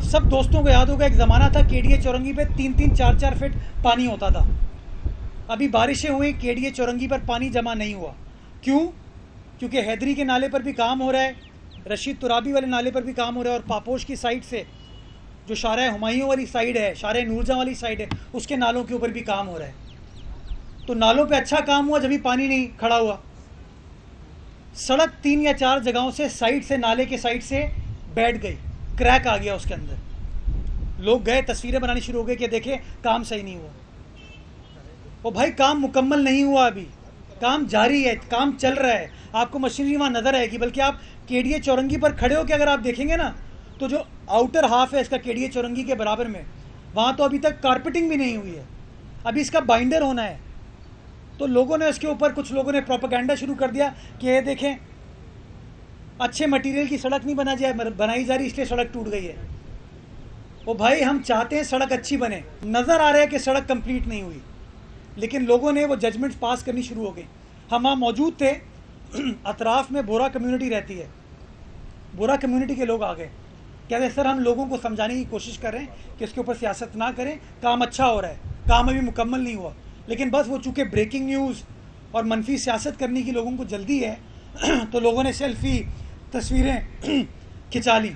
सब दोस्तों को याद होगा, एक ज़माना था केडीए चौरंगी पे 3-3, 4-4 फीट पानी होता था। अभी बारिशें हुई, केडीए चौरंगी पर पानी जमा नहीं हुआ। क्यों? क्योंकि हैदरी के नाले पर भी काम हो रहा है, रशीद तुराबी वाले नाले पर भी काम हो रहा है, और पापोश की साइड से जो शारा हुमायूं वाली साइड है, शारा नूरजहां वाली साइड है, उसके नालों के ऊपर भी काम हो रहा है। तो नालों पे अच्छा काम हुआ जब भी पानी नहीं खड़ा हुआ। सड़क 3 या 4 जगहों से साइड से, नाले के साइड से बैठ गई, क्रैक आ गया उसके अंदर। लोग गए, तस्वीरें बनानी शुरू हो गई कि देखें काम सही नहीं हुआ। ओ भाई, काम मुकम्मल नहीं हुआ, अभी काम जारी है, काम चल रहा है। आपको मशीनरी वहाँ नज़र आएगी। बल्कि आप केडीए चौरंगी पर खड़े हो के अगर आप देखेंगे ना, तो जो आउटर हाफ है इसका केडीए चौरंगी के बराबर में, वहाँ तो अभी तक कारपेटिंग भी नहीं हुई है, अभी इसका बाइंडर होना है। तो लोगों ने इसके ऊपर, कुछ लोगों ने प्रोपेगेंडा शुरू कर दिया कि ये देखें, अच्छे मटेरियल की सड़क नहीं बनाई जा रही, इसलिए सड़क टूट गई है। ओ भाई, हम चाहते हैं सड़क अच्छी बने, नज़र आ रहा है कि सड़क कंप्लीट नहीं हुई, लेकिन लोगों ने वो जजमेंट्स पास करनी शुरू हो गई। हम वहाँ मौजूद थे, अतराफ़ में बोरा कम्युनिटी रहती है, बोरा कम्युनिटी के लोग आ गए, कहते हैं सर हम लोगों को समझाने की कोशिश कर रहे हैं कि इसके ऊपर सियासत ना करें, काम अच्छा हो रहा है, काम अभी मुकम्मल नहीं हुआ। लेकिन बस वो चूँकि ब्रेकिंग न्यूज़ और मनफी सियासत करने की लोगों को जल्दी है तो लोगों ने सेल्फी, तस्वीरें खिंचा ली।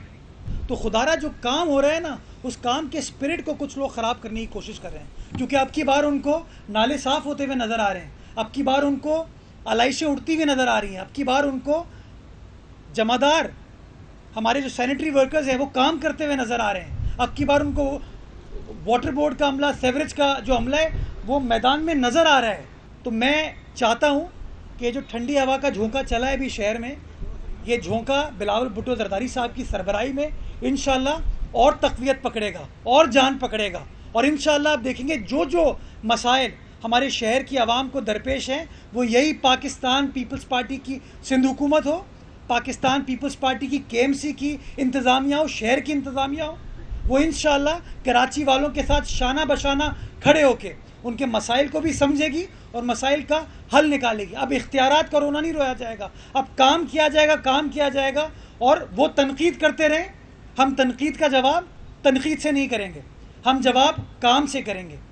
तो खुदारा जो काम हो रहा है ना, उस काम के स्पिरिट को कुछ लोग ख़राब करने की कोशिश कर रहे हैं। क्योंकि अब की बार उनको नाले साफ़ होते हुए नज़र आ रहे हैं, अब की बार उनको आलाइशें उड़ती हुई नज़र आ रही हैं, अब की बार उनको जमादार, हमारे जो सैनिटरी वर्कर्स हैं, वो काम करते हुए नज़र आ रहे हैं। अब की बार उनको वाटर बोर्ड का अमला, सेवरेज का जो अमला है, वो मैदान में नज़र आ रहा है। तो मैं चाहता हूँ कि जो ठंडी हवा का झोंका चला है अभी शहर में, ये झोंका बिलावल भुट्टो जरदारी साहब की सरबराही में इंशाअल्लाह और तक़वियत पकड़ेगा और जान पकड़ेगा। और इंशाअल्लाह आप देखेंगे जो जो मसाइल हमारे शहर की आवाम को दरपेश हैं, वो यही पाकिस्तान पीपल्स पार्टी की सिंध हुकूमत हो, पाकिस्तान पीपल्स पार्टी की KMC की इंतज़ामिया हो, शहर की इंतज़ामिया हो, वो इंशाअल्लाह कराची वालों के साथ शाना बशाना खड़े होके उनके मसाइल को भी समझेगी और मसाइल का हल निकालेगी। अब इख्तियारात का रोना नहीं रोया जाएगा, अब काम किया जाएगा, काम किया जाएगा। और वो तनकीद करते रहें, हम तनकीद का जवाब तनकीद से नहीं करेंगे, हम जवाब काम से करेंगे।